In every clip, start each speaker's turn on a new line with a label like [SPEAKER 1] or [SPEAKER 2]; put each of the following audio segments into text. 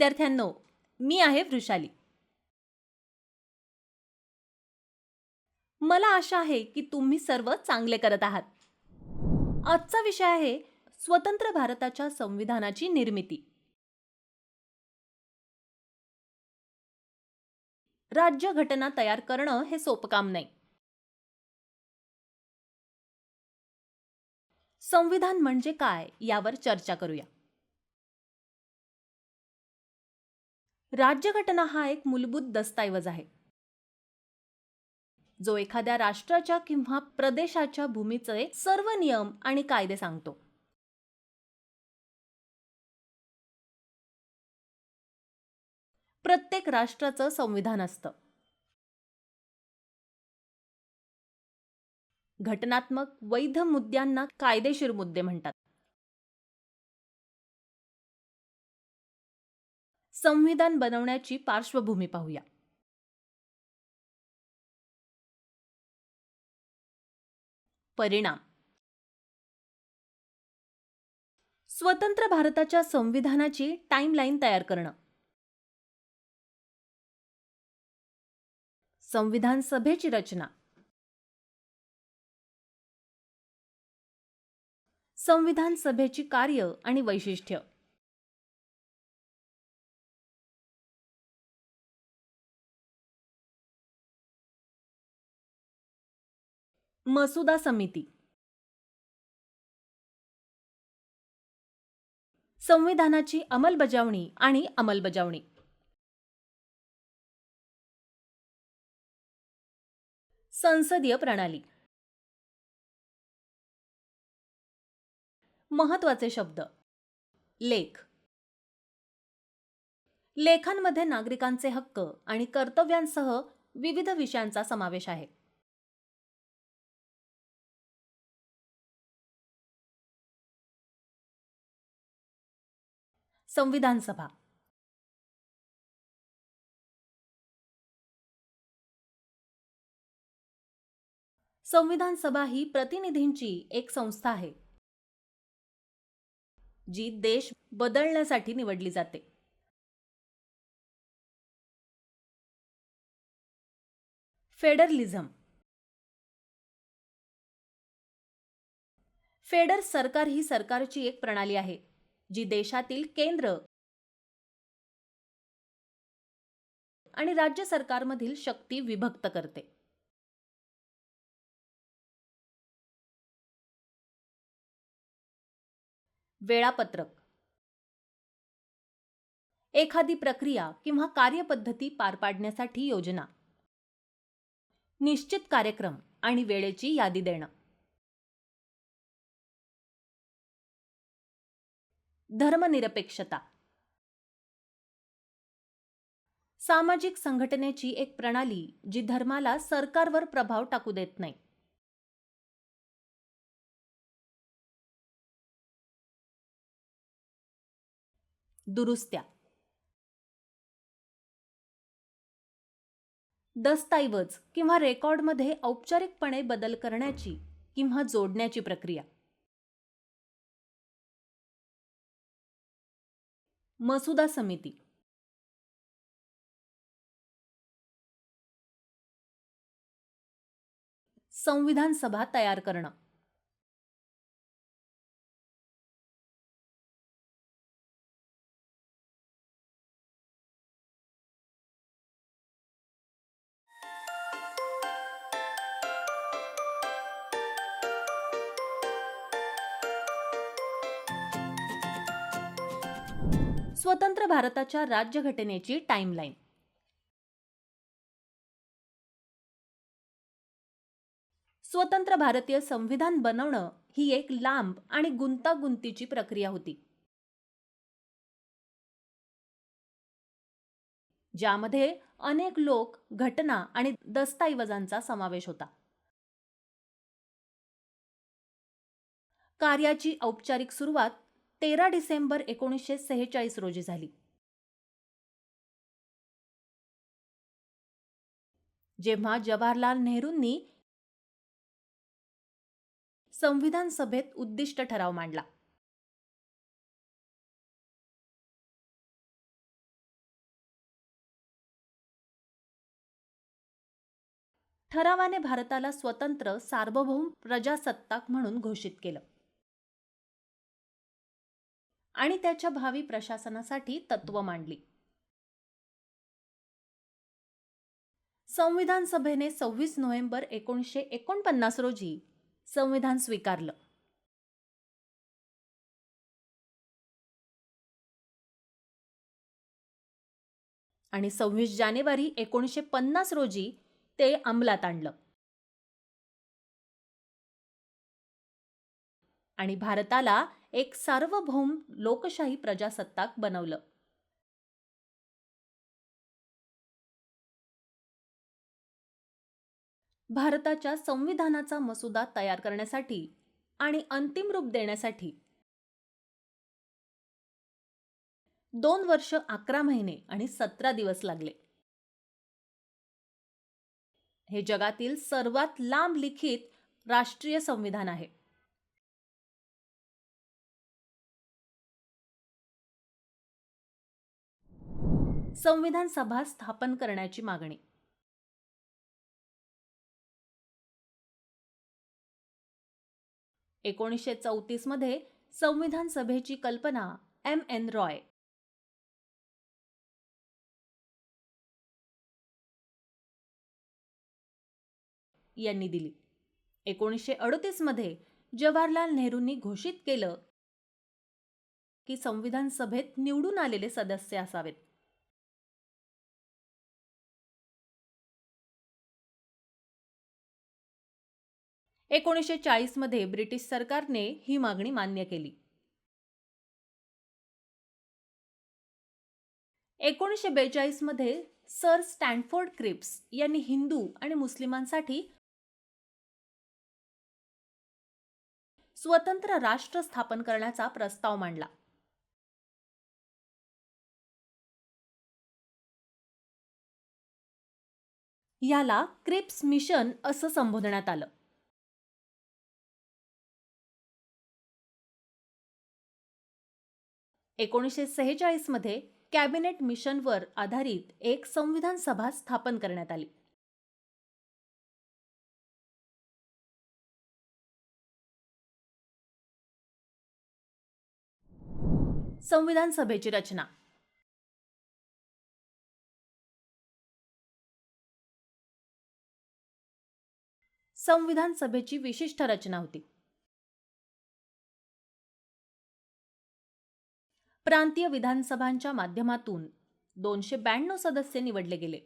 [SPEAKER 1] विद्यार्थ्यांनो, मी आहे वृषाली. मला आशा आहे की तुम्ही सर्व चांगले करत आहात. आजचा विषय आहे स्वतंत्र भारताच्या संविधानाची निर्मिती. राज्यघटना तयार करणं हे सोपं काम नाही. संविधान म्हणजे काय यावर चर्चा करूया. राज्यघटना हा एक मूलभूत दस्तऐवज आहे, जो एखाद्या राष्ट्राच्या किंवा प्रदेशाच्या भूमीचे सर्व नियम आणि कायदे सांगतो. प्रत्येक राष्ट्राचं संविधान असतं. घटनात्मक वैध मुद्द्यांना कायदेशीर मुद्दे म्हणतात. संविधान बनवण्याची पार्श्वभूमी पाहूया. परिणाम. स्वतंत्र भारताच्या संविधानाची टाइमलाईन तयार करणं. संविधान सभेची रचना. संविधान सभेची कार्य आणि वैशिष्ट्य. मसुदा समिती. संविधानाची अंमलबजावणी आणि अंमलबजावणी. संसदीय प्रणाली. महत्वाचे शब्द. लेख. लेखांमध्ये नागरिकांचे हक्क आणि कर्तव्यांसह विविध विषयांचा समावेश आहे. संविधान सभा. संविधान सभा ही प्रतिनिधींची एक संस्था आहे, जी देश बदलण्यासाठी निवडली जाते. फेडरलिझम. फेडर सरकार ही सरकारची एक प्रणाली आहे, जी देशातील केंद्र आणि राज्य सरकारमधील शक्ती विभक्त करते. वेळापत्रक. एखादी प्रक्रिया किंवा कार्यपद्धती पार पाडण्यासाठी योजना. निश्चित कार्यक्रम आणि वेळेची यादी देणं. धर्मनिरपेक्षता. सामाजिक संघटनेची एक प्रणाली जी धर्माला सरकारवर प्रभाव टाकू देत नाही. दुरुस्त्या. दस्तऐवज किंवा रेकॉर्डमध्ये औपचारिकपणे बदल करण्याची किंवा जोडण्याची प्रक्रिया. मसुदा समिती. संविधान सभा तयार करणं. स्वतंत्र भारताच्या राज्यघटनेची टाइमलाईन. स्वतंत्र भारतीय संविधान बनवणं ही एक लांब आणि गुंतागुंतीची प्रक्रिया होती, ज्यामध्ये अनेक लोक, घटना आणि दस्तऐवजांचा समावेश होता. कार्याची औपचारिक सुरुवात 13 डिसेंबर 1946 रोजी झाली, जेव्हा जवाहरलाल नेहरूंनी संविधान सभेत उद्दिष्ट ठराव मांडला. ठरावाने भारताला स्वतंत्र सार्वभौम प्रजासत्ताक म्हणून घोषित केलं आणि त्याच्या भावी प्रशासनासाठी तत्त्व मांडली. संविधान सभेने 26 नोव्हेंबर 1949 रोजी संविधान स्वीकारलं. आणि 26 जानेवारी 1950 रोजी ते अंमलात आणलं आणि भारताला एक सार्वभौम लोकशाही प्रजासत्ताक बनवलं. भारताच्या संविधानाचा मसुदा तयार करण्यासाठी आणि अंतिम रूप देण्यासाठी 2 वर्ष 11 महिने आणि 17 दिवस लागले. हे जगातील सर्वात लांब लिखित राष्ट्रीय संविधान आहे. संविधान सभा स्थापन करण्याची मागणी. (1934) मध्ये संविधान सभेची कल्पना M.N. रॉय यांनी दिली. 1938 मध्ये जवाहरलाल नेहरूंनी घोषित केलं की संविधान सभेत निवडून आलेले सदस्य असावेत. (1940) मध्ये ब्रिटिश सरकारने ही मागणी मान्य केली. 1942 मध्ये सर स्टॅनफोर्ड क्रिप्स यांनी हिंदू आणि मुस्लिमांसाठी स्वतंत्र राष्ट्र स्थापन करण्याचा प्रस्ताव मांडला. याला क्रिप्स मिशन असं संबोधण्यात आलं. 1946 मध्ये कॅबिनेट मिशनवर आधारित एक संविधान सभा स्थापन करण्यात आली. संविधान सभेची रचना. संविधान सभेची विशिष्ट रचना होती. प्रांतीय विधानसभांच्या माध्यमातून 292 सदस्य निवडले गेले.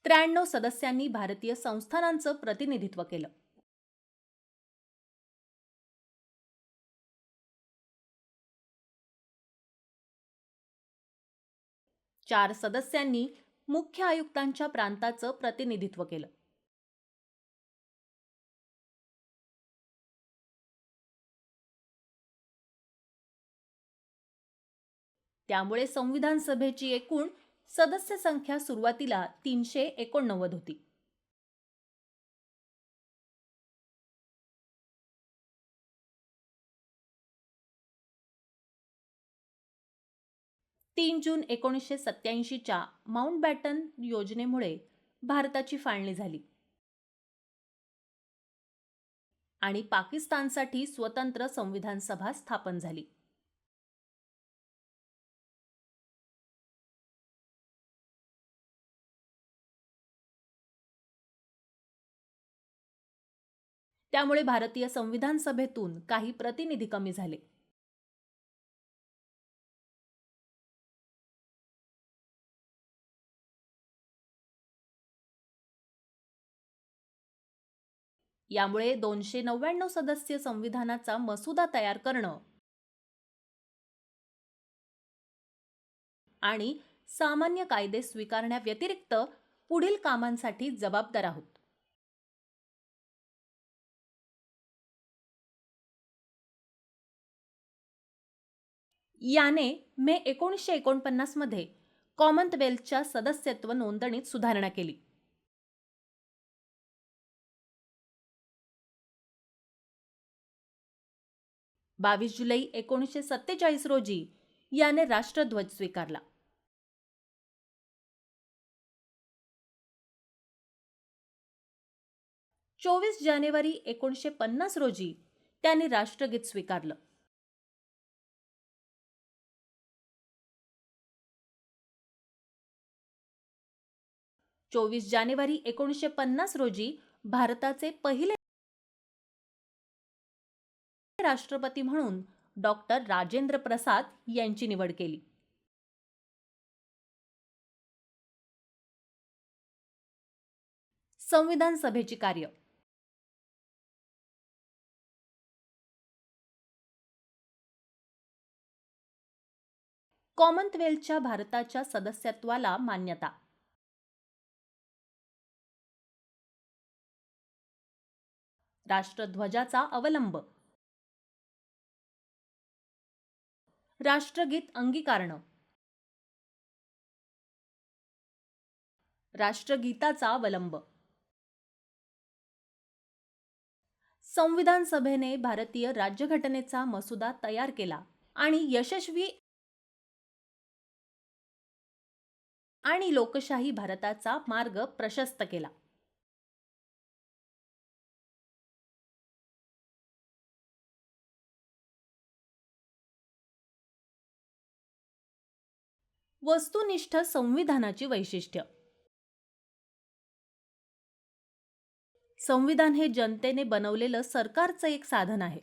[SPEAKER 1] त्र्याण्णव सदस्यांनी भारतीय संस्थानांचं प्रतिनिधित्व केलं. चार सदस्यांनी मुख्य आयुक्तांच्या प्रांताचं प्रतिनिधित्व केलं. त्यामुळे संविधान सभेची एकूण सदस्य संख्या सुरुवातीला 389 होती. जून 1987च्या माउंटबॅटन योजनेमुळे भारताची फाळणी झाली आणि पाकिस्तानसाठी स्वतंत्र संविधान सभा स्थापन झाली. त्यामुळे भारतीय संविधान सभेतून काही प्रतिनिधी कमी झाले. यामुळे 299 सदस्य संविधानाचा मसुदा तयार करणं आणि सामान्य कायदे स्वीकारण्याव्यतिरिक्त पुढील कामांसाठी जबाबदार आहोत. याने मे 1949 मध्ये कॉमनवेल्थच्या सदस्यत्व नोंदणीत सुधारणा केली. 22 जुलै 1947 रोजी याने राष्ट्रध्वज स्वीकारला. 24 जानेवारी 1950 रोजी त्याने राष्ट्रगीत स्वीकारलं. 24 जानेवारी 1950 रोजी भारताचे पहिले राष्ट्रपती म्हणून डॉक्टर राजेंद्र प्रसाद यांची निवड केली. संविधान सभेची कार्य. कॉमनवेल्थच्या भारताच्या सदस्यत्वाला मान्यता. राष्ट्रध्वजाचा अवलंब. राष्ट्रगीत अंगीकारणं. राष्ट्रगीताचा अवलंब. संविधान सभेने भारतीय राज्यघटनेचा मसुदा तयार केला आणि यशस्वी आणि लोकशाही भारताचा मार्ग प्रशस्त केला. वस्तुनिष्ठ संविधानाची वैशिष्ट्य. संविधान हे जनतेने बनवलेलं सरकारचं एक साधन आहे.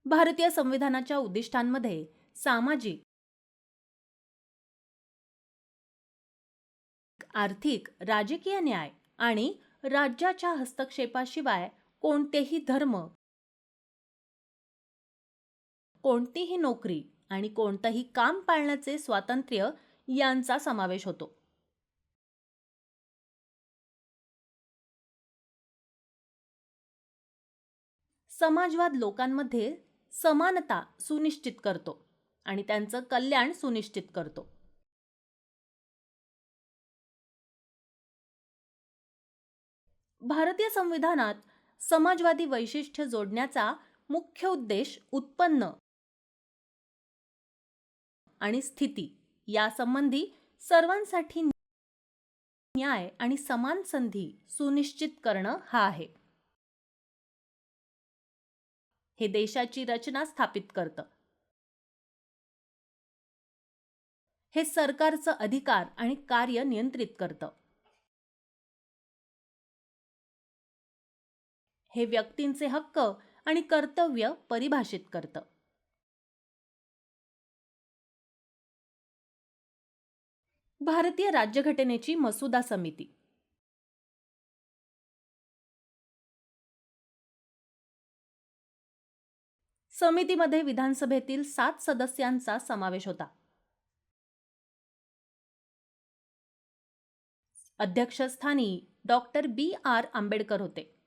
[SPEAKER 1] भारतीय संविधानाच्या उद्दिष्टांमध्ये सामाजिक, आर्थिक, राजकीय न्याय आणि राज्याच्या हस्तक्षेपाशिवाय कोणतेही धर्म, कोणतीही नोकरी आणि कोणतंही काम पाळण्याचे स्वातंत्र्य यांचा समावेश होतो. समाजवाद लोकांमध्ये समानता सुनिश्चित करतो आणि त्यांचं कल्याण सुनिश्चित करतो. भारतीय संविधानात समाजवादी वैशिष्ट्य जोडण्याचा मुख्य उद्देश उत्पन्न आणि स्थिती यासंबंधी सर्वांसाठी न्याय आणि समान संधी सुनिश्चित करणं हा आहे. हे देशाची रचना स्थापित करतं. हे सरकारचं अधिकार आणि कार्य नियंत्रित करतं. हे व्यक्तींचे हक्क आणि कर्तव्य परिभाषित करतं. भारतीय राज्यघटनेची मसुदा समिती. समितीमध्ये विधानसभेतील 7 सदस्यांचा समावेश होता. अध्यक्षस्थानी डॉक्टर B.R. आंबेडकर होते.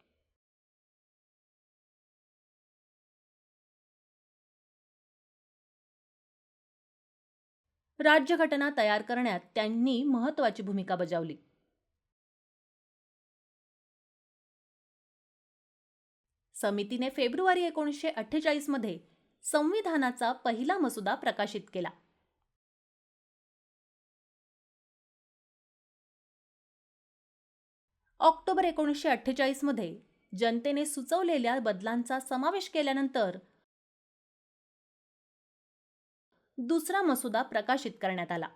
[SPEAKER 1] राज्यघटना तयार करण्यात त्यांनी महत्त्वाची भूमिका बजावली. समितीने फेब्रुवारी 1948 मध्ये संविधानाचा पहिला मसुदा प्रकाशित केला. ऑक्टोबर 1948 मध्ये जनतेने सुचवलेल्या बदलांचा समावेश केल्यानंतर दुसरा मसुदा प्रकाशित करण्यात आला.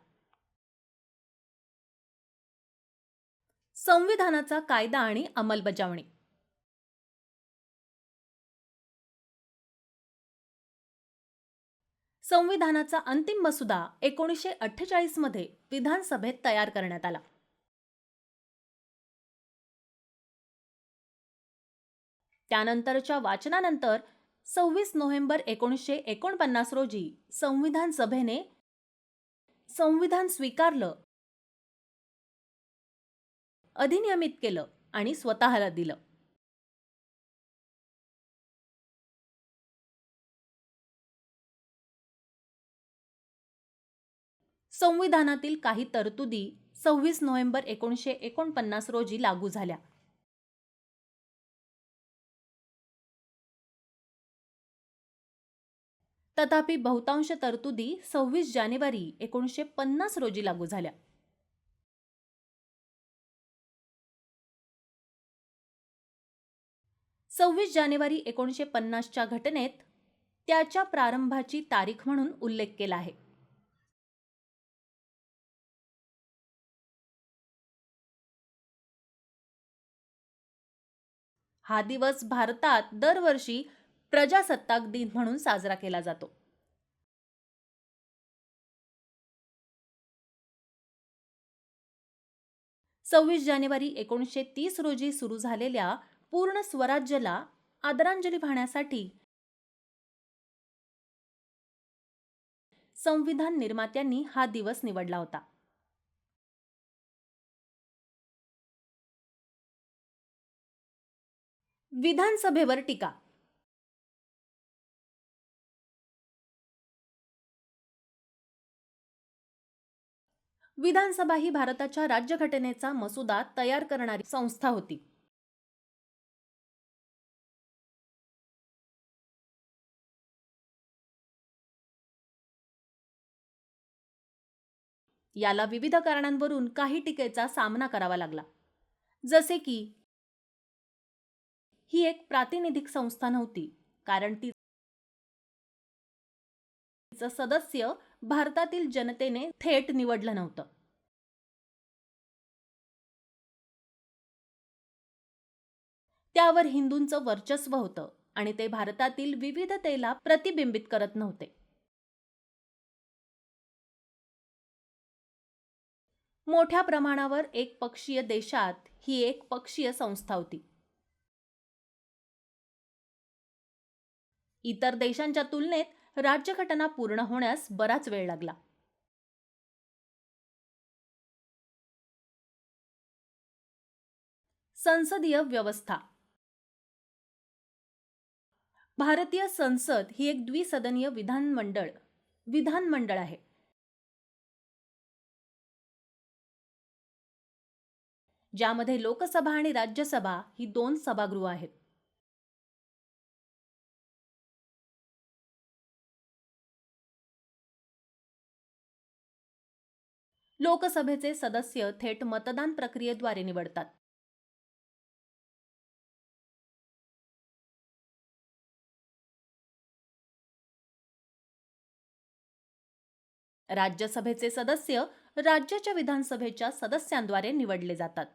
[SPEAKER 1] संविधानाचा कायदा आणि अंमलबजावणी. संविधानाचा अंतिम मसुदा 1948 मध्ये विधानसभेत तयार करण्यात आला. त्यानंतरच्या वाचनानंतर 26 नोव्हेंबर 1949 रोजी संविधान सभेने संविधान स्वीकारलं, अधिनियमित केलं आणि स्वतःला दिलं. संविधानातील काही तरतुदी 26 नोव्हेंबर 1949 रोजी लागू झाल्या. तथापि बहुतांश तरतुदी 26 जानेवारी 1950 रोजी लागू झाल्या. 26 जानेवारी 1950च्या घटनेत त्याच्या प्रारंभाची तारीख म्हणून उल्लेख केला आहे. हा दिवस भारतात दरवर्षी प्रजासत्ताक दिन म्हणून साजरा केला जातो. सव्वीस जानेवारी 1930 रोजी सुरू झालेल्या पूर्ण स्वराज्याला आदरांजली वाहण्यासाठी संविधान निर्मात्यांनी हा दिवस निवडला होता. विधानसभेवर टीका. विधानसभा ही भारताच्या राज्यघटनेचा मसुदा तयार करणारी संस्था होती. याला विविध कारणांवरून काही टीकेचा सामना करावा लागला, जसे की ही एक प्रातिनिधिक संस्था नव्हती, कारण तिचं सदस्य भारतातील जनतेने थेट निवडलं नव्हतं. त्यावर हिंदूंचं वर्चस्व होतं आणि ते भारतातील विविधतेला प्रतिबिंबित करत नव्हते. मोठ्या प्रमाणावर एक पक्षीय देशात ही एक पक्षीय संस्था होती. इतर देशांच्या तुलनेत राज्यघटना पूर्ण होण्यास बराच वेळ लागला. संसदीय व्यवस्था. भारतीय संसद ही एक द्विसदनीय विधानमंडळ आहे. ज्यामध्ये लोकसभा आणि राज्यसभा ही 2 सभागृह आहेत. लोकसभेचे सदस्य थेट मतदान प्रक्रियेद्वारे निवडतात. राज्यसभेचे सदस्य राज्याच्या विधानसभेच्या सदस्यांद्वारे निवडले जातात.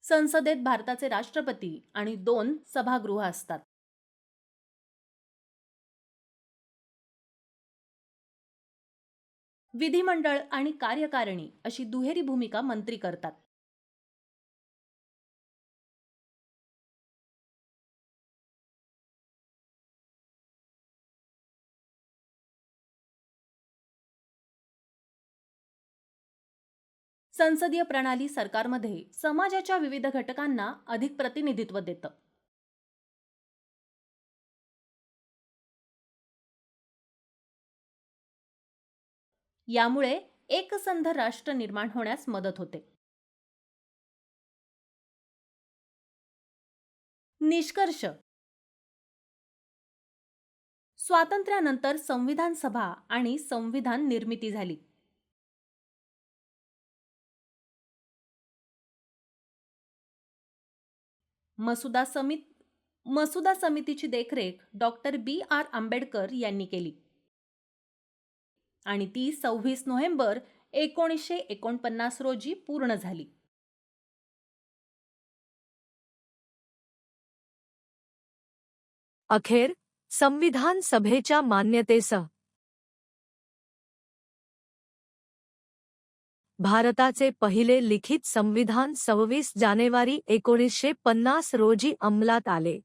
[SPEAKER 1] संसदेत भारताचे राष्ट्रपती आणि 2 सभागृह असतात. विधिमंडळ आणि कार्यकारिणी अशी दुहेरी भूमिका मंत्री करतात. संसदीय प्रणाली सरकारमध्ये समाजाच्या विविध घटकांना अधिक प्रतिनिधित्व देतं. यामुळे एकसंध राष्ट्र निर्माण होण्यास मदत होते. निष्कर्ष. स्वातंत्र्यानंतर संविधान सभा आणि संविधान निर्मिती झाली. मसुदा समितीची देखरेख डॉक्टर B.R. आंबेडकर यांनी केली आणि ती 26 नोव्हेंबर 1949 रोजी पूर्ण झाली.
[SPEAKER 2] अखेर संविधान सभेच्या मान्यतेसह भारताचे पहिले लिखित संविधान 26 जानेवारी 1950 रोजी अंमलात आले.